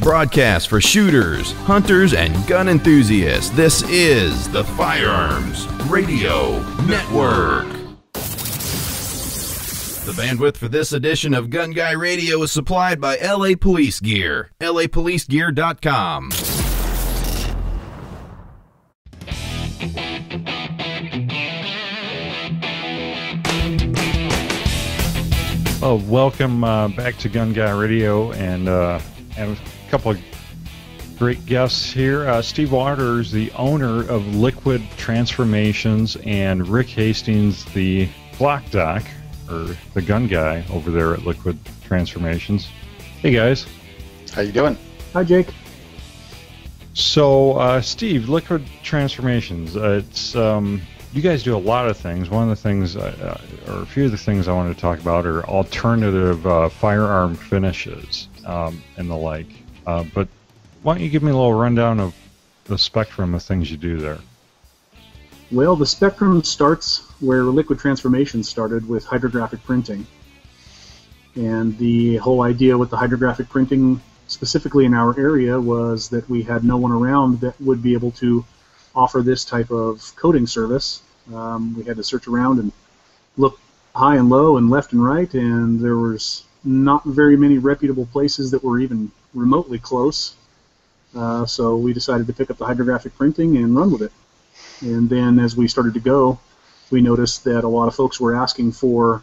Broadcast for shooters, hunters, and gun enthusiasts. This is the Firearms Radio Network. The bandwidth for this edition of Gun Guy Radio is supplied by LA Police Gear, lapolicegear.com. Welcome back to Gun Guy Radio, and I have a couple of great guests here. Steve Waters, the owner of Liquid Transformations, and Rick Hastings, the Glock Doc, or the gun guy over there at Liquid Transformations. Hey guys. How you doing? Hi Jake. So Steve, Liquid Transformations, it's you guys do a lot of things. One of the things, or a few of the things I wanted to talk about are alternative firearm finishes and the like. But why don't you give me a little rundown of the spectrum of things you do there? Well, the spectrum starts where Liquid Transformation started with hydrographic printing. And the whole idea with the hydrographic printing, specifically in our area, was that we had no one around that would be able to offer this type of coating service. We had to search around and look high and low and left and right, and there was not very many reputable places that were even remotely close. So we decided to pick up the hydrographic printing and run with it. And then as we started to go, we noticed that a lot of folks were asking for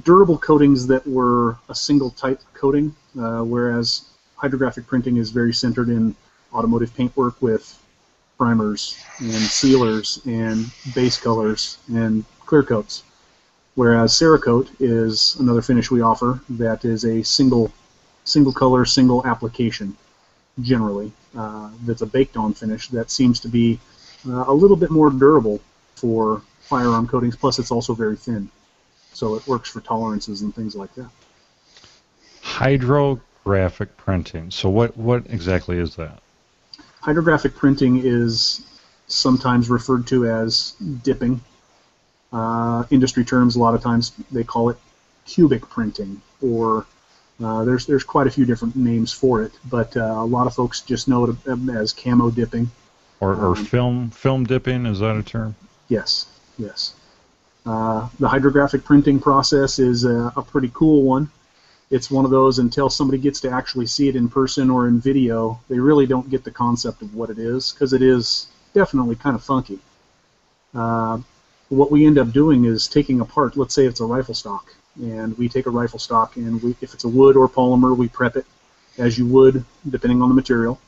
durable coatings that were a single type coating, whereas hydrographic printing is very centered in automotive paintwork with primers and sealers and base colors and clear coats. Whereas Cerakote is another finish we offer that is a single color, single application, generally. That's a baked on finish that seems to be a little bit more durable for firearm coatings, plus it's also very thin. So it works for tolerances and things like that. Hydrographic printing. So what exactly is that? Hydrographic printing is sometimes referred to as dipping. Industry terms, a lot of times they call it cubic printing, or there's quite a few different names for it, but a lot of folks just know it as camo dipping. Or film dipping, is that a term? Yes, yes. The hydrographic printing process is a pretty cool one. It's one of those, until somebody gets to actually see it in person or in video, they really don't get the concept of what it is, because it is definitely kind of funky. What we end up doing is taking apart, let's say it's a rifle stock, and we take a rifle stock, and if it's a wood or polymer, we prep it as you would, depending on the material.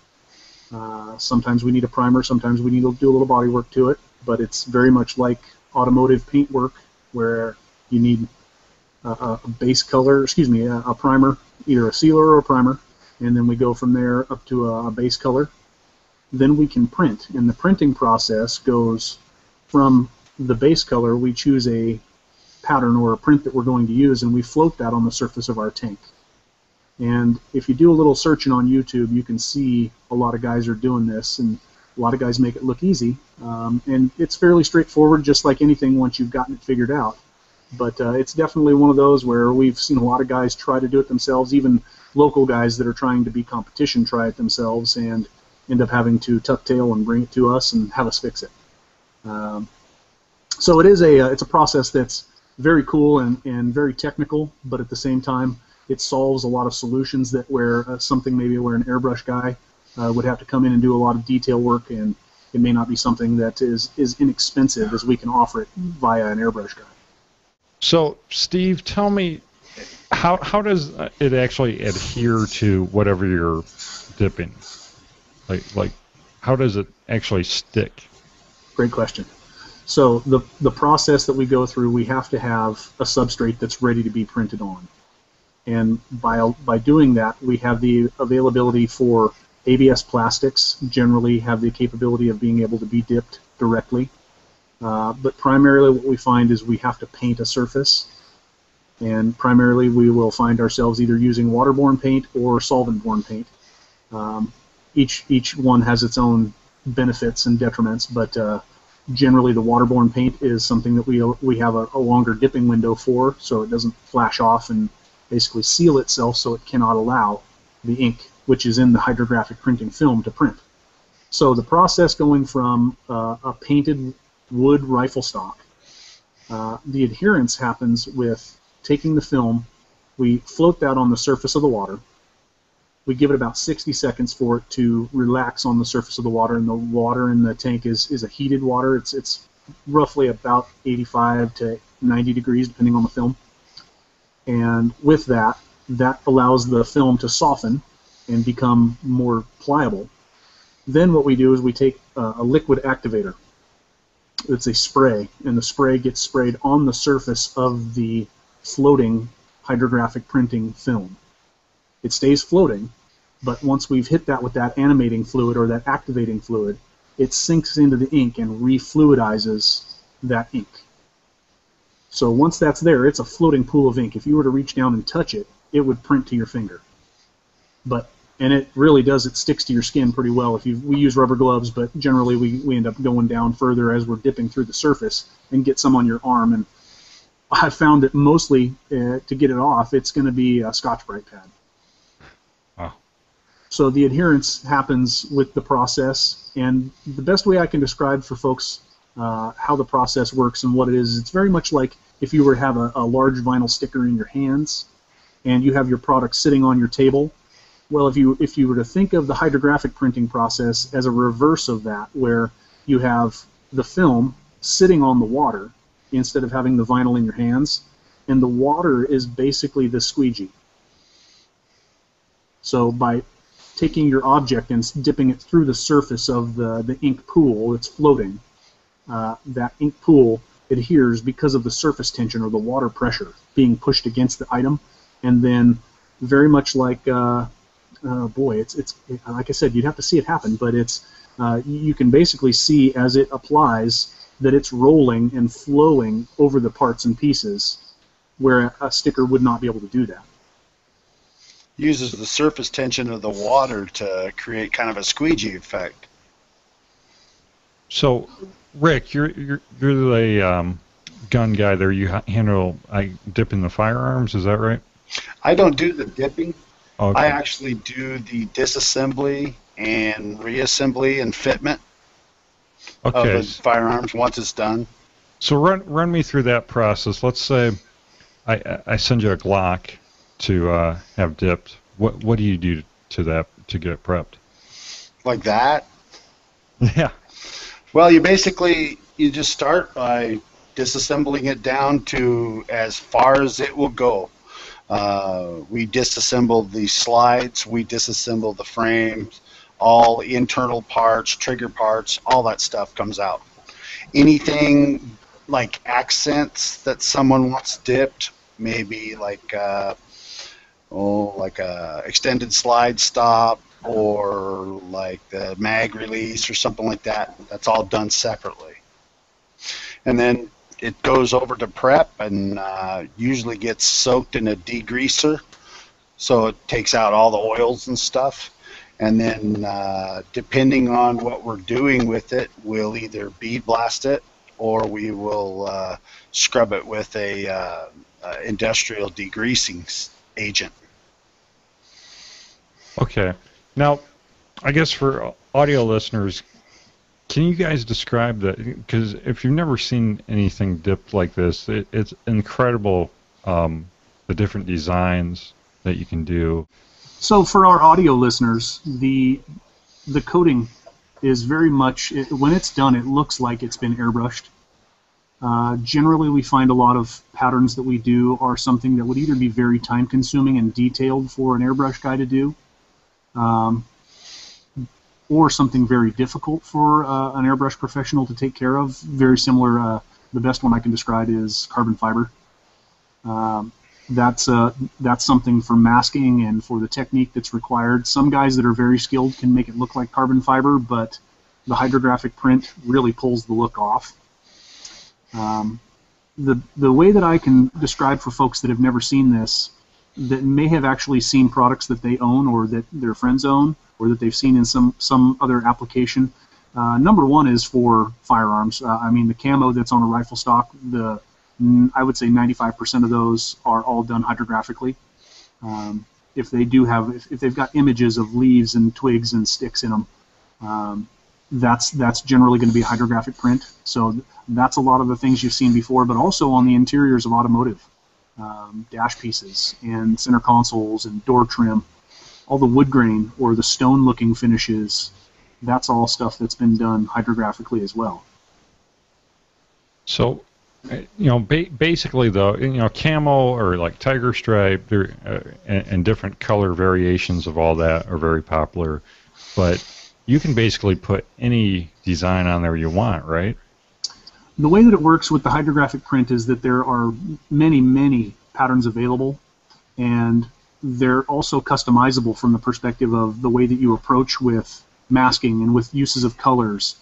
Sometimes we need a primer, sometimes we need to do a little body work to it, but it's very much like automotive paint work, where you need a base color, a primer, either a sealer or a primer, and then we go from there up to a base color. Then we can print, and the printing process goes from the base color. We choose a pattern or a print that we're going to use, and we float that on the surface of our tank. And if you do a little searching on YouTube, you can see a lot of guys are doing this, and a lot of guys make it look easy. And it's fairly straightforward, just like anything once you've gotten it figured out. But it's definitely one of those where we've seen a lot of guys try to do it themselves, even local guys that are trying to be competition try it themselves and end up having to tuck tail and bring it to us and have us fix it. So it's a process that's very cool and very technical, but at the same time it solves a lot of solutions that where something maybe where an airbrush guy would have to come in and do a lot of detail work, and it may not be something that is inexpensive as we can offer it via an airbrush guy. So, Steve, tell me, how does it actually adhere to whatever you're dipping? Like, how does it actually stick? Great question. So the process that we go through, we have to have a substrate that's ready to be printed on. And by doing that, we have the availability for ABS plastics, generally have the capability of being able to be dipped directly. But primarily what we find is we have to paint a surface, and primarily we will find ourselves either using waterborne paint or solvent-borne paint. Each one has its own benefits and detriments, but generally the waterborne paint is something that we have a longer dipping window for, so it doesn't flash off and basically seal itself so it cannot allow. the ink, which is in the hydrographic printing film, to print. So the process going from a painted wood rifle stock, the adherence happens with taking the film, we float that on the surface of the water, we give it about 60 seconds for it to relax on the surface of the water, and the water in the tank is a heated water. It's roughly about 85 to 90 degrees, depending on the film. And with that, that allows the film to soften and become more pliable. Then what we do is we take a liquid activator. It's a spray, and the spray gets sprayed on the surface of the floating hydrographic printing film. It stays floating, but once we've hit that with that animating fluid or that activating fluid, it sinks into the ink and refluidizes that ink. So once that's there, it's a floating pool of ink. If you were to reach down and touch it, it would print to your finger. And it really does, it sticks to your skin pretty well. We use rubber gloves, but generally we end up going down further as we're dipping through the surface and get some on your arm. And I've found that mostly to get it off, it's going to be a Scotch-Brite pad. Oh. So the adherence happens with the process, and the best way I can describe for folks how the process works and what it is, it's very much like if you were to have a large vinyl sticker in your hands and you have your product sitting on your table. Well, if you were to think of the hydrographic printing process as a reverse of that, where you have the film sitting on the water instead of having the vinyl in your hands, and the water is basically the squeegee. So by taking your object and dipping it through the surface of the ink pool that's floating, that ink pool adheres because of the surface tension or the water pressure being pushed against the item, and then very much like it's like I said, you'd have to see it happen, but it's you can basically see as it applies that it's rolling and flowing over the parts and pieces, where a sticker would not be able to do that. Uses the surface tension of the water to create kind of a squeegee effect. So, Rick, you're the gun guy there. You handle dipping the firearms. Is that right? I don't do the dipping. Okay. I actually do the disassembly and reassembly and fitment of the firearms once it's done. So run me through that process. Let's say I send you a Glock to have dipped. What do you do to that to get it prepped? Like that? Yeah. Well, you just start by disassembling it down to as far as it will go. We disassemble the slides, we disassemble the frames, all internal parts, trigger parts, all that stuff comes out. Anything like accents that someone wants dipped, maybe like a extended slide stop or like the mag release or something like that, that's all done separately. And then it goes over to prep and usually gets soaked in a degreaser, so it takes out all the oils and stuff. And then depending on what we're doing with it, we'll either bead blast it or we will scrub it with a industrial degreasing agent. Okay. Now, I guess for audio listeners, can you guys describe that? Because if you've never seen anything dipped like this, it's incredible, the different designs that you can do. So for our audio listeners, the coating is very much, when it's done, it looks like it's been airbrushed. Generally, we find a lot of patterns that we do are something that would either be very time-consuming and detailed for an airbrush guy to do, or something very difficult for an airbrush professional to take care of. Very similar, the best one I can describe is carbon fiber. That's something for masking and for the technique that's required. Some guys that are very skilled can make it look like carbon fiber, but the hydrographic print really pulls the look off. The way that I can describe for folks that have never seen this, that may have actually seen products that they own or that their friends own, or that they've seen in some other application. Number one is for firearms. I mean, the camo that's on a rifle stock, I would say 95% of those are all done hydrographically. if they do have, if they've got images of leaves and twigs and sticks in them, that's generally going to be a hydrographic print. So that's a lot of the things you've seen before, but also on the interiors of automotive, dash pieces and center consoles and door trim, all the wood grain or the stone-looking finishes. That's all stuff that's been done hydrographically as well. So, basically, though, camo or like tiger stripe, and different color variations of all that are very popular. But you can basically put any design on there you want, right? The way that it works with the hydrographic print is that there are many, many patterns available, and they're also customizable from the perspective of the way that you approach with masking and with uses of colors,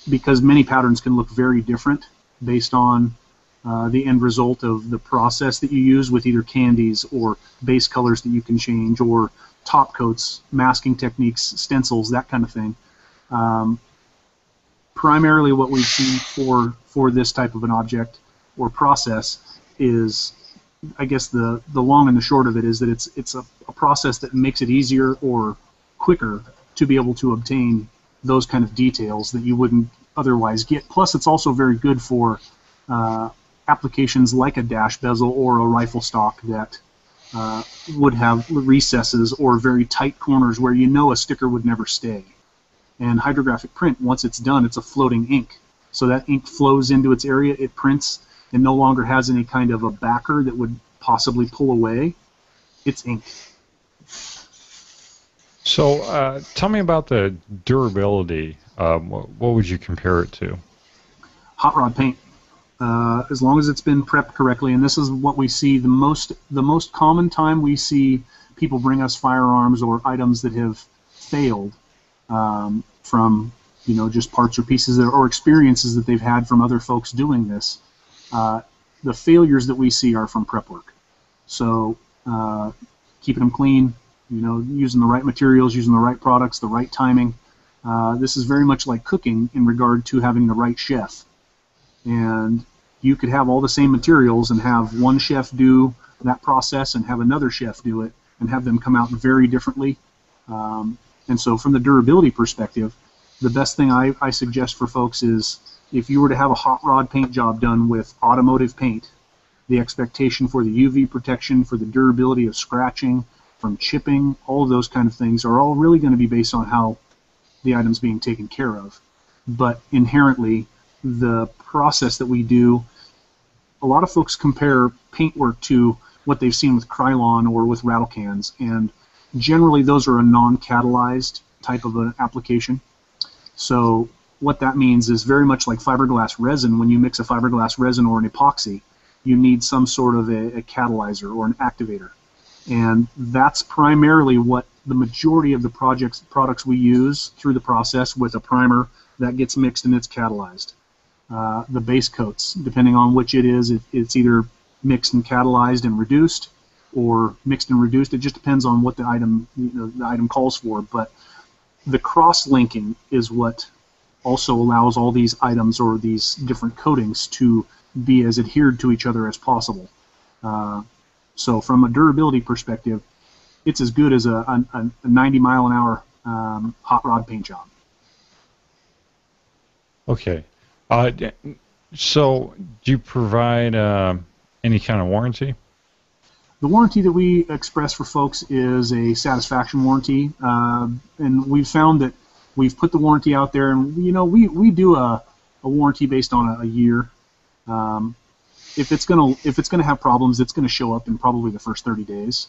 because many patterns can look very different based on the end result of the process that you use with either candies or base colors that you can change or top coats, masking techniques, stencils, that kind of thing. Primarily what we've seen for this type of an object or process is, I guess the long and the short of it is that it's a process that makes it easier or quicker to be able to obtain those kind of details that you wouldn't otherwise get. Plus, it's also very good for applications like a dash bezel or a rifle stock that would have recesses or very tight corners where a sticker would never stay. And hydrographic print, once it's done, it's a floating ink. So that ink flows into its area, it prints, and no longer has any kind of a backer that would possibly pull away. It's ink. So tell me about the durability. What would you compare it to? Hot rod paint. As long as it's been prepped correctly, and this is what we see the most common time we see people bring us firearms or items that have failed from just parts or pieces or experiences that they've had from other folks doing this. The failures that we see are from prep work. So keeping them clean, using the right materials, using the right products, the right timing. This is very much like cooking in regard to having the right chef. And you could have all the same materials and have one chef do that process and have another chef do it and have them come out very differently. And so from the durability perspective, the best thing I suggest for folks is if you were to have a hot rod paint job done with automotive paint, the expectation for the UV protection, for the durability of scratching, from chipping, all of those kind of things are all really going to be based on how the item's being taken care of. But inherently, the process that we do, a lot of folks compare paintwork to what they've seen with Krylon or with rattle cans, and generally those are a non-catalyzed type of an application. So what that means is very much like fiberglass resin. When you mix a fiberglass resin or an epoxy, you need some sort of a catalyzer or an activator. And that's primarily what the majority of the products we use through the process with a primer that gets mixed and it's catalyzed. The base coats, depending on which it is, it's either mixed and catalyzed and reduced or mixed and reduced. It just depends on what the item calls for. But the cross-linking is what also allows all these items or these different coatings to be as adhered to each other as possible. So from a durability perspective, it's as good as a 90-mile-an-hour hot rod paint job. Okay. So do you provide any kind of warranty? The warranty that we express for folks is a satisfaction warranty, and we've found that we've put the warranty out there, and we do a warranty based on a year. If it's gonna have problems, it's gonna show up in probably the first 30 days.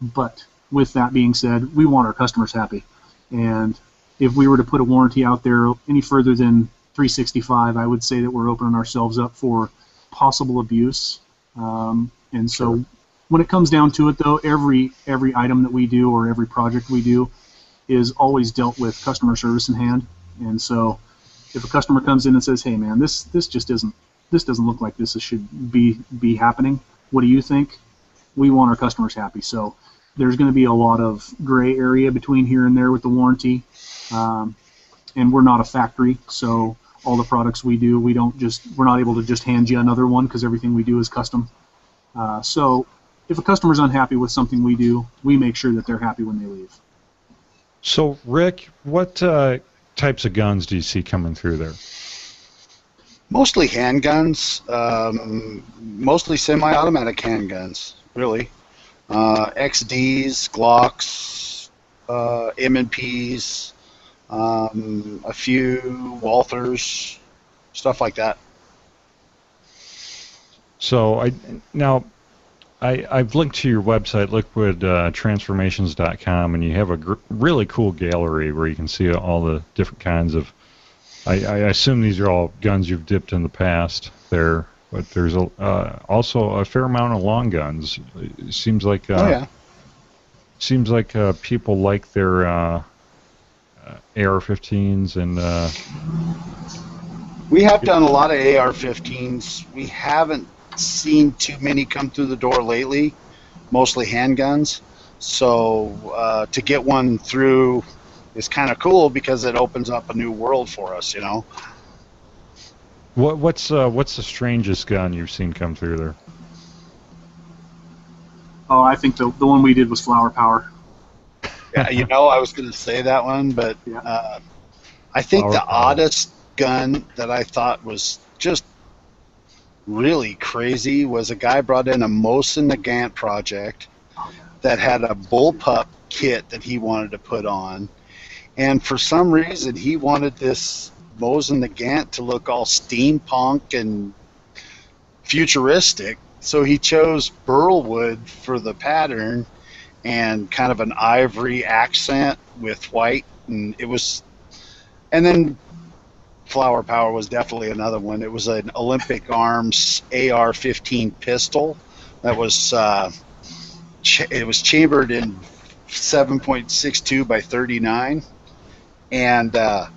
But with that being said, we want our customers happy, and if we were to put a warranty out there any further than 365, I would say that we're opening ourselves up for possible abuse. And so when it comes down to it, though, every item that we do or every project we do is always dealt with customer service in hand. And so if a customer comes in and says, "Hey, man, this doesn't look like this should be happening. What do you think?" We want our customers happy. So there's going to be a lot of gray area between here and there with the warranty. And we're not a factory, so all the products we do, we're not able to just hand you another one because everything we do is custom. So if a customer's unhappy with something we do, we make sure that they're happy when they leave. So, Rick, what types of guns do you see coming through there? Mostly handguns, mostly semi-automatic handguns, really. XDs, Glocks, M&Ps, a few Walthers, stuff like that. So I've linked to your website, liquidtransformations.com, and you have a really cool gallery where you can see all the different kinds of. I assume these are all guns you've dipped in the past there, but there's also a fair amount of long guns. It seems like seems like people like their AR-15s and. We have done a lot of AR-15s. We haven't seen too many come through the door lately, mostly handguns. So to get one through is kind of cool because it opens up a new world for us, you know. What's the strangest gun you've seen come through there? Oh, I think the one we did was Flower Power. Yeah, you know, I was going to say that one, but I think Flower the Power. oddest gun that I thought was just really crazy was a guy brought in a Mosin Nagant project that had a bullpup kit that he wanted to put on, and for some reason he wanted this Mosin Nagant to look all steampunk and futuristic, so he chose burlwood for the pattern and kind of an ivory accent with white, and then Flower Power was definitely another one. It was an Olympic Arms AR-15 pistol that was it was chambered in 7.62 by 39, and I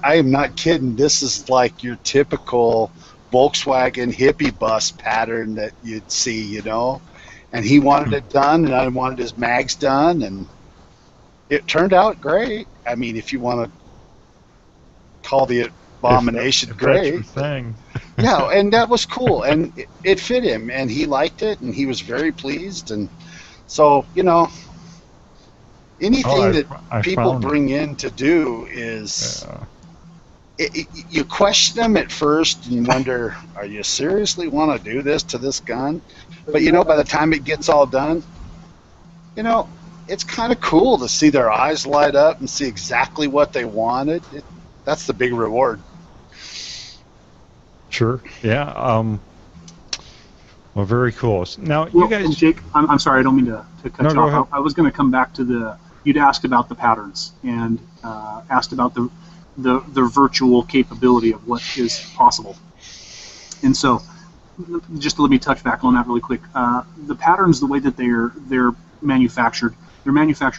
am not kidding. This is like your typical Volkswagen hippie bus pattern that you'd see, you know. And he wanted it done, and I wanted his mags done, and it turned out great. I mean, if you want to call the abomination if great. That's your thing. Yeah, and that was cool, and it fit him, and he liked it, and he was very pleased, and so, you know, anything that people bring in to do is, you question them at first, and you wonder, are you seriously want to do this to this gun? But, you know, by the time it gets all done, you know, it's kind of cool to see their eyes light up and see exactly what they wanted. That's the big reward. Sure. Yeah. Well, very cool. Now, Well, you guys. Jake, I'm sorry, I don't mean to cut No, you go off. ahead. I was going to come back to you'd asked about the patterns and asked about the virtual capability of what is possible. And so, just to let me touch back on that really quick. The patterns, the way that they're manufactured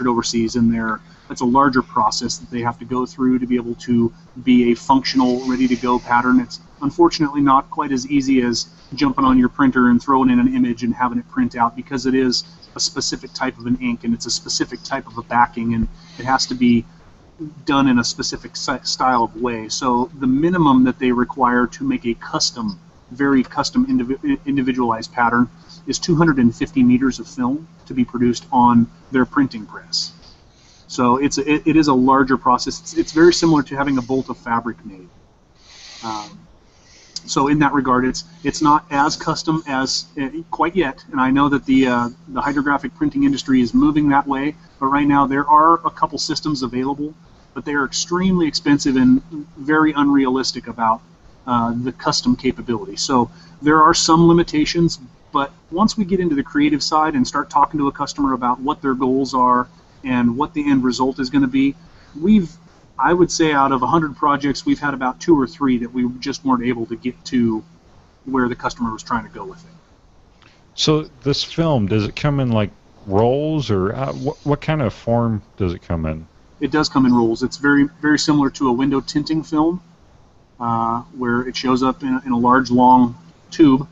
overseas, and it's a larger process that they have to go through to be able to be a functional, ready-to-go pattern. It's unfortunately not quite as easy as jumping on your printer and throwing in an image and having it print out, because it is a specific type of an ink, and it's a specific type of a backing, and it has to be done in a specific style of way. So the minimum that they require to make a very custom individualized pattern is 250 meters of film to be produced on their printing press. So it is a larger process. It's very similar to having a bolt of fabric made. So in that regard, it's not as custom as quite yet, and I know that the hydrographic printing industry is moving that way. But right now there are a couple systems available, but they are extremely expensive and very unrealistic about the custom capability. So there are some limitations, but once we get into the creative side and start talking to a customer about what their goals are and what the end result is going to be, I would say out of 100 projects, we've had about 2 or 3 that we just weren't able to get to where the customer was trying to go with it. So this film, does it come in like rolls, or what kind of form does it come in? It does come in rolls. It's very, very similar to a window tinting film, where it shows up in a large, long tube,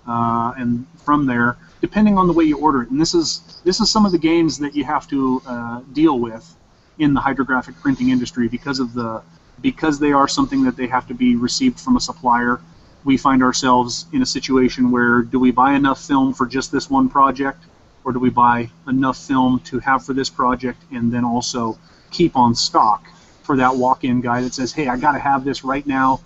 and from there, depending on the way you order it, and this is some of the games that you have to deal with in the hydrographic printing industry because they are something that they have to be received from a supplier. We find ourselves in a situation where, do we buy enough film for just this one project, or do we buy enough film to have for this project and then also keep on stock for that walk-in guy that says, hey, I got to have this right now.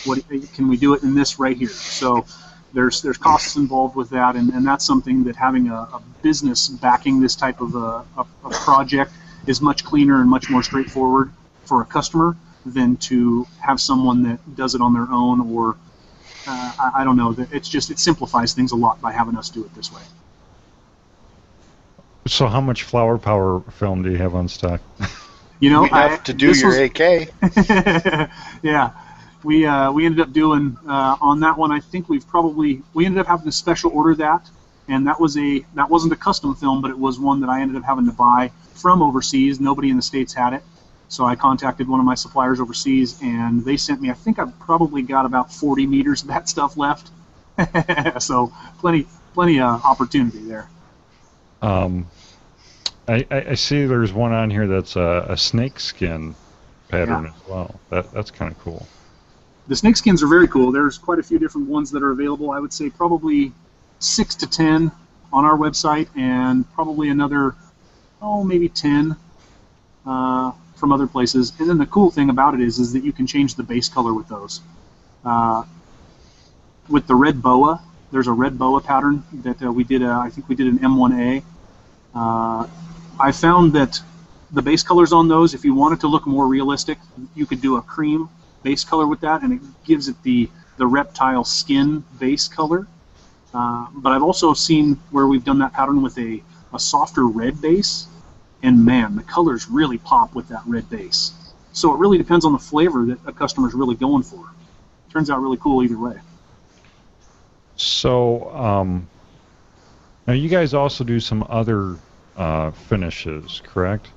What can we do it in this right here? So there's costs involved with that, and that's something that having a business backing this type of a project is much cleaner and much more straightforward for a customer than to have someone that does it on their own, or I don't know. It simplifies things a lot by having us do it this way. So how much flower power film do you have on stock? You have to do your AK. Yeah, we ended up doing on that one. I think we ended up having to special order that, and that wasn't a custom film, but it was one that I ended up having to buy from overseas. Nobody in the States had it. So I contacted one of my suppliers overseas, and they sent me, I think I've probably got about 40 meters of that stuff left. So plenty opportunity there. I see there's one on here that's a snakeskin pattern as well. That's kind of cool. The snakeskins are very cool. There's quite a few different ones that are available. I would say probably 6 to 10 on our website, and probably another, maybe 10 from other places. And then the cool thing about it is that you can change the base color with those. With the red boa, there's a red boa pattern that we did. I think we did an M1A. I found that the base colors on those, if you wanted to look more realistic, you could do a cream base color with that, and it gives it the reptile skin base color. But I've also seen where we've done that pattern with a softer red base, and man, the colors really pop with that red base. So it really depends on the flavor that a customer's really going for. Turns out really cool either way. So now you guys also do some other finishes, correct?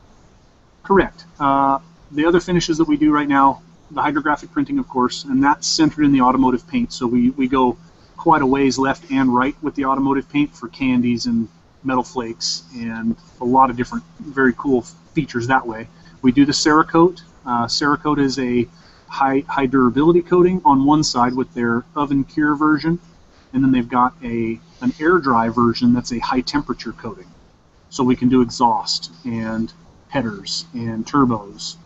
Correct. The other finishes that we do right now, the hydrographic printing, of course, and that's centered in the automotive paint. So we go quite a ways left and right with the automotive paint for candies and metal flakes and a lot of different very cool features that way. We do the Cerakote. Cerakote is a high durability coating on one side with their oven cure version, and then they've got an air dry version that's a high temperature coating. So we can do exhaust and headers and turbos,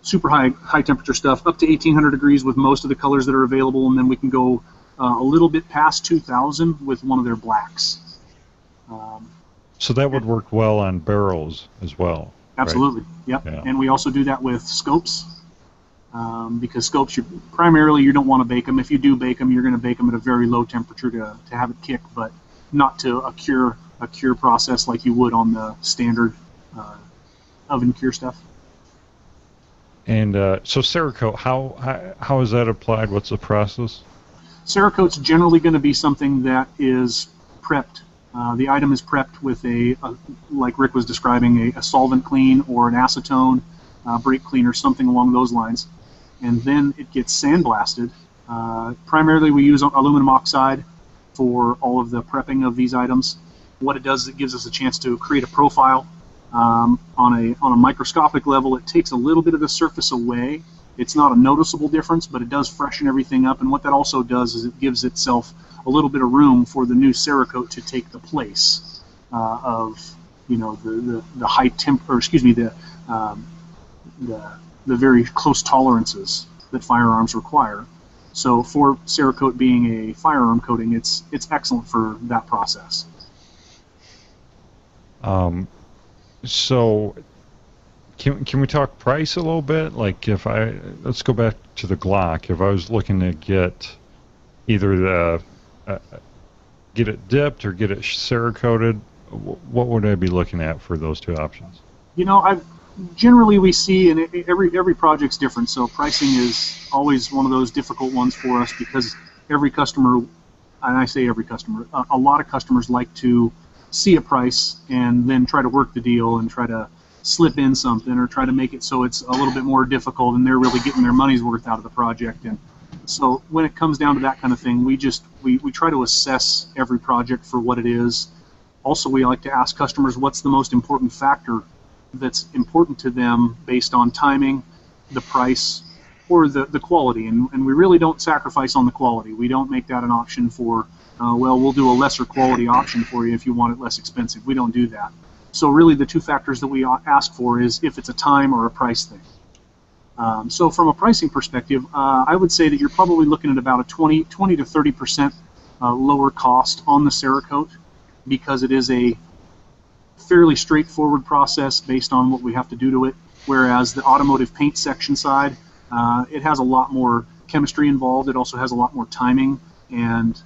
super high temperature stuff, up to 1800 degrees with most of the colors that are available, and then we can go a little bit past 2000 with one of their blacks. So that would work well on barrels as well. Absolutely, right? yep. Yeah. And we also do that with scopes, because scopes, primarily you don't want to bake them. If you do bake them, you're going to bake them at a very low temperature to have it kick, but not to a cure process like you would on the standard oven cure stuff. And so Cerakote, how is that applied? What's the process? Cerakote's generally going to be something that is prepped. The item is prepped with like Rick was describing, a solvent clean or an acetone brake cleaner, something along those lines. And then it gets sandblasted. Primarily we use aluminum oxide for all of the prepping of these items. What it does is it gives us a chance to create a profile. On a microscopic level, it takes a little bit of the surface away. It's not a noticeable difference, but it does freshen everything up. And what that also does is it gives itself a little bit of room for the new Cerakote to take the place of the high temp, or excuse me, the very close tolerances that firearms require. So for Cerakote being a firearm coating, it's excellent for that process. So can we talk price a little bit? Like let's go back to the Glock. If I was looking to get either get it dipped or get it Cerakoted, what would I be looking at for those two options? Generally we see, and every project's different, so pricing is always one of those difficult ones for us because every customer, and I say every customer, a lot of customers like to see a price and then try to work the deal and try to slip in something or try to make it so it's a little bit more difficult and they're really getting their money's worth out of the project. And so when it comes down to that kind of thing, we try to assess every project for what it is. Also, we like to ask customers what's the most important factor that's important to them based on timing, the price, or the quality, and we really don't sacrifice on the quality. We don't make that an option for, well, we'll do a lesser quality option for you if you want it less expensive. We don't do that. So really the two factors that we ask for is if it's a time or a price thing. So from a pricing perspective, I would say that you're probably looking at about a 20 to 30% lower cost on the Cerakote, because it is a fairly straightforward process based on what we have to do to it, whereas the automotive paint section side, it has a lot more chemistry involved. It also has a lot more timing and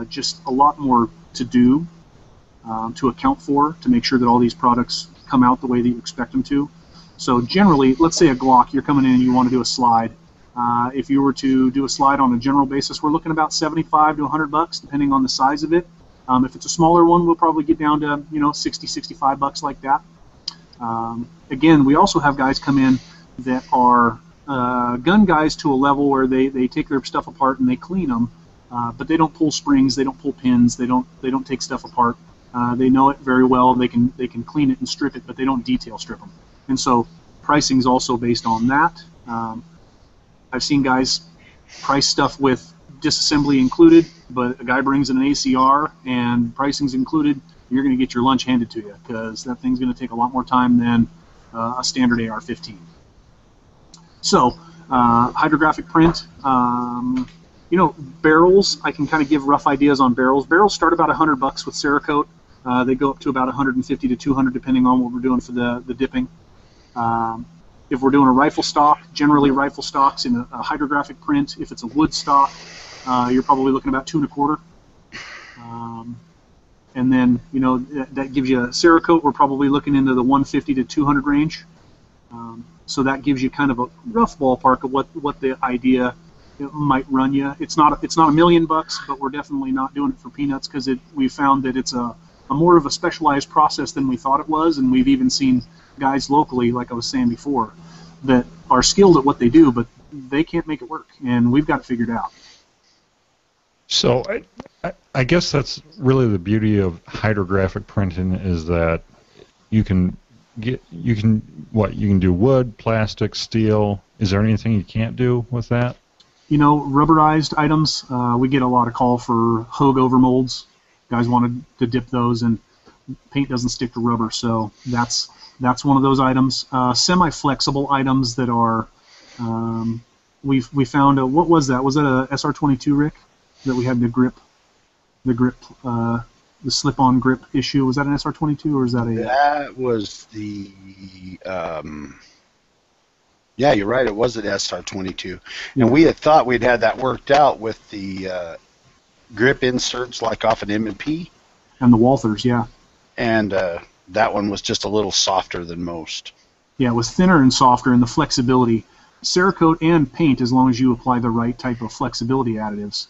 just a lot more to do to account for, to make sure that all these products come out the way that you expect them to. So generally, let's say a Glock, you're coming in and you want to do a slide. If you were to do a slide on a general basis, we're looking about 75 to 100 bucks, depending on the size of it. If it's a smaller one, we'll probably get down to 60, 65 bucks like that. Again, we also have guys come in that are gun guys to a level where they take their stuff apart and they clean them, but they don't pull springs, they don't pull pins, they don't take stuff apart. They know it very well. They can clean it and strip it, but they don't detail strip them. And so pricing is also based on that. I've seen guys price stuff with disassembly included, but a guy brings in an ACR and pricing's included, you're going to get your lunch handed to you, because that thing's going to take a lot more time than a standard AR-15. So hydrographic print, barrels, I can kind of give rough ideas on barrels. Barrels start about 100 bucks with Cerakote. They go up to about 150 to 200 depending on what we're doing for the dipping. If we're doing a rifle stock, generally rifle stocks in a hydrographic print. If it's a wood stock, you're probably looking about 2 1/4. And then that gives you a Cerakote. We're probably looking into the 150 to 200 range. So that gives you kind of a rough ballpark of what the idea might run you. It's not $1 million bucks, but we're definitely not doing it for peanuts, because we found that it's a more of a specialized process than we thought it was, and we've even seen guys locally, like I was saying before, that are skilled at what they do, but they can't make it work, and we've got it figured out. So I guess that's really the beauty of hydrographic printing, is that you can do wood, plastic, steel. Is there anything you can't do with that? Rubberized items, we get a lot of call for Hogue over molds. Guys wanted to dip those, and paint doesn't stick to rubber, so that's one of those items. Semi-flexible items that are, we found what was that? Was that a SR22, Rick, that we had the slip-on grip issue? Was that an SR22, or is that a? That was the. Yeah, you're right. It was an SR22, and we had thought we'd had that worked out with the grip inserts, like off an M&P. And the Walthers, yeah. And that one was just a little softer than most. Yeah, it was thinner and softer, and the flexibility. Cerakote and paint, as long as you apply the right type of flexibility additives,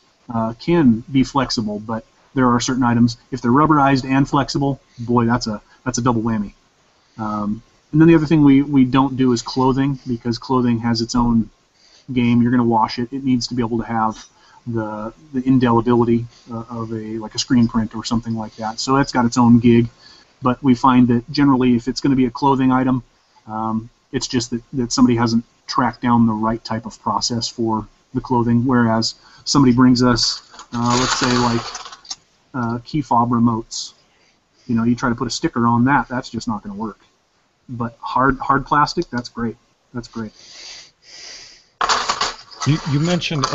can be flexible, but there are certain items, if they're rubberized and flexible, boy, that's a double whammy. And then the other thing we don't do is clothing, because clothing has its own game. You're going to wash it. It needs to be able to have the indelibility of like a screen print or something like that. So that's got its own gig. But we find that generally, if it's going to be a clothing item, it's just that somebody hasn't tracked down the right type of process for the clothing. Whereas somebody brings us, let's say, like key fob remotes. You try to put a sticker on that, that's just not going to work. But hard plastic, that's great. That's great. You mentioned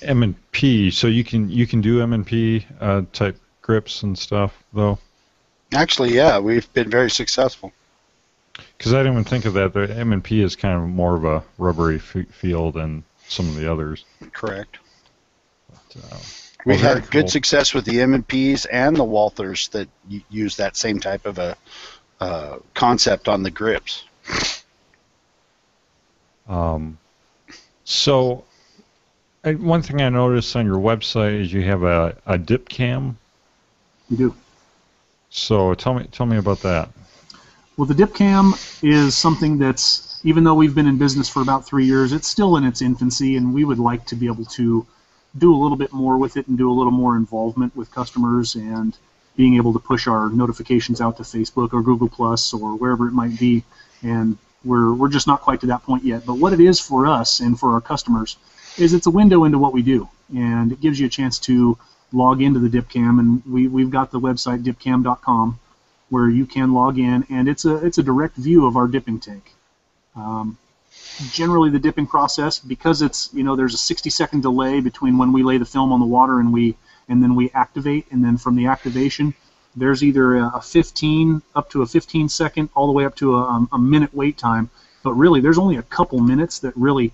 M&P, so you can do M&P type grips and stuff, though. Actually, yeah, we've been very successful. Because I didn't even think of that. The M&P is kind of more of a rubbery feel than some of the others. Correct. But, we've had good success with the M&Ps and the Walthers that use that same type of a concept on the grips. So, one thing I noticed on your website is you have a dip cam. You do. So tell me about that. Well, the dip cam is something that's, even though we've been in business for about 3 years, it's still in its infancy, and we would like to be able to do a little bit more with it and do a little more involvement with customers, and being able to push our notifications out to Facebook or Google Plus or wherever it might be, and We're just not quite to that point yet. But what it is for us and for our customers is it's a window into what we do, and it gives you a chance to log into the DipCam, and we've got the website dipcam.com where you can log in, and it's a direct view of our dipping tank. Generally, the dipping process, because it's there's a 60-second delay between when we lay the film on the water and then we activate, and then from the activation, there's either a 15 up to a 15-second, all the way up to a minute wait time. But really, there's only a couple minutes that really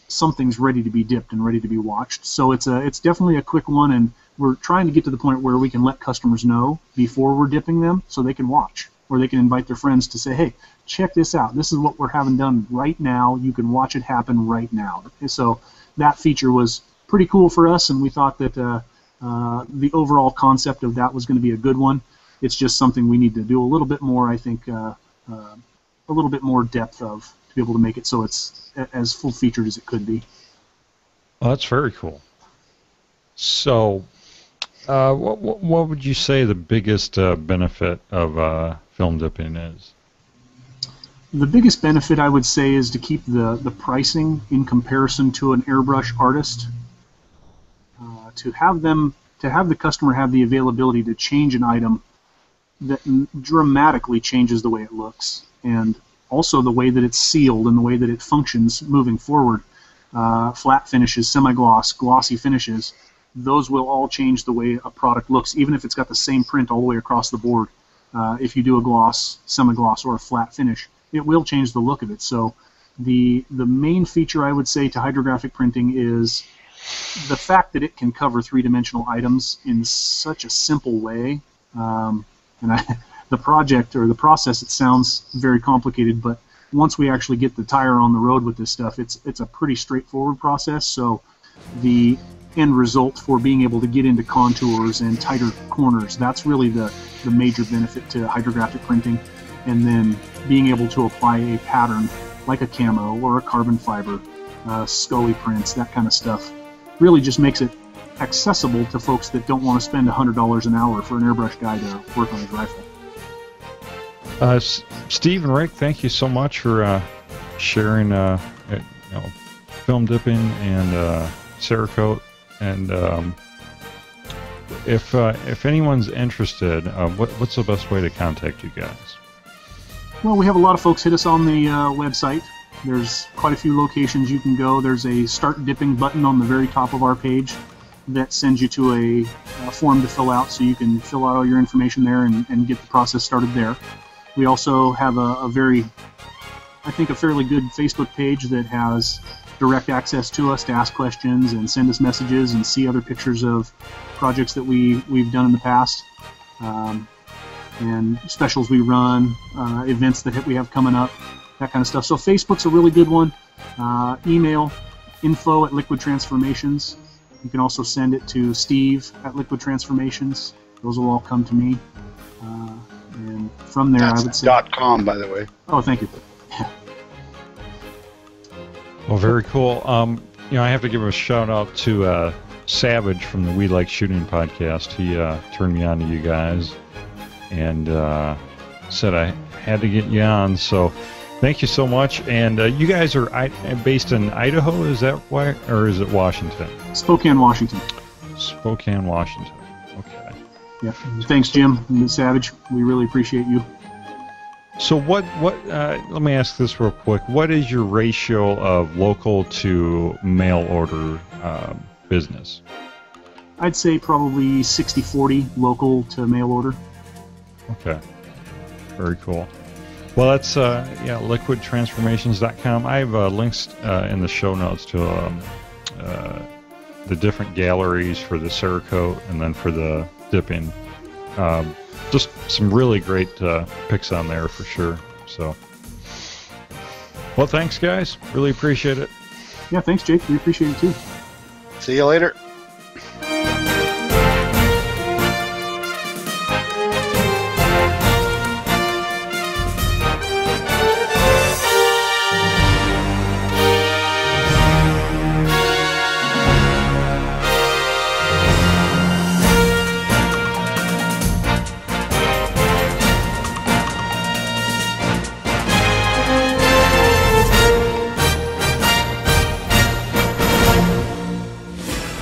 something's ready to be dipped and ready to be watched. So it's definitely a quick one, and we're trying to get to the point where we can let customers know before we're dipping them so they can watch, or they can invite their friends to say, hey, check this out. This is what we're having done right now. You can watch it happen right now. So that feature was pretty cool for us, and we thought that the overall concept of that was going to be a good one. It's just something we need to do a little bit more, I think, a little bit more depth of to be able to make it so it's as full-featured as it could be. Well, that's very cool. So what would you say the biggest benefit of film dipping is? The biggest benefit, I would say, is to keep the pricing in comparison to an airbrush artist. To have the customer have the availability to change an item that dramatically changes the way it looks, and also the way that it's sealed and the way that it functions moving forward. Flat finishes, semi-gloss, glossy finishes, those will all change the way a product looks, even if it's got the same print all the way across the board. If you do a gloss, semi-gloss, or a flat finish, it will change the look of it. So the main feature, I would say, to hydrographic printing is the fact that it can cover three-dimensional items in such a simple way. The project or the process, it sounds very complicated, but once we actually get the tire on the road with this stuff, it's a pretty straightforward process. So the end result for being able to get into contours and tighter corners, that's really the major benefit to hydrographic printing. And then being able to apply a pattern like a camo or a carbon fiber, Scully prints, that kind of stuff, really just makes it accessible to folks that don't want to spend $100 an hour for an airbrush guy to work on his rifle. Steve and Rick, thank you so much for sharing film dipping and Cerakote. And if anyone's interested, what's the best way to contact you guys? Well, we have a lot of folks hit us on the website. There's quite a few locations you can go. There's a Start Dipping button on the very top of our page that sends you to a form to fill out, so you can fill out all your information there and get the process started there. We also have a fairly good Facebook page that has direct access to us to ask questions and send us messages and see other pictures of projects that we've done in the past, and specials we run, events that we have coming up, that kind of stuff. So Facebook's a really good one. Email info@Liquid Transformations. You can also send it to Steve@Liquid Transformations. Those will all come to me. And from there, I would say .com, by the way. Oh, thank you. Well, very cool. I have to give a shout out to Savage from the We Like Shooting podcast. He turned me on to you guys and said I had to get you on. So thank you so much. And you guys are based in Idaho, is that why, or is it Washington? Spokane, Washington. Spokane, Washington. Okay. Yeah. Thanks, Jim and Savage. We really appreciate you. So what let me ask this real quick. What is your ratio of local to mail order business? I'd say probably 60-40 local to mail order. Okay. Very cool. Well, that's liquidtransformations.com. I have links in the show notes to the different galleries for the Cerakote and then for the dipping. Just some really great pics on there for sure. So, well, thanks, guys. Really appreciate it. Yeah, thanks, Jake. We appreciate it too. See you later.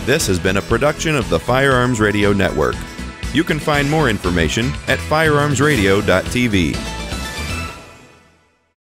This has been a production of the Firearms Radio Network. You can find more information at firearmsradio.tv.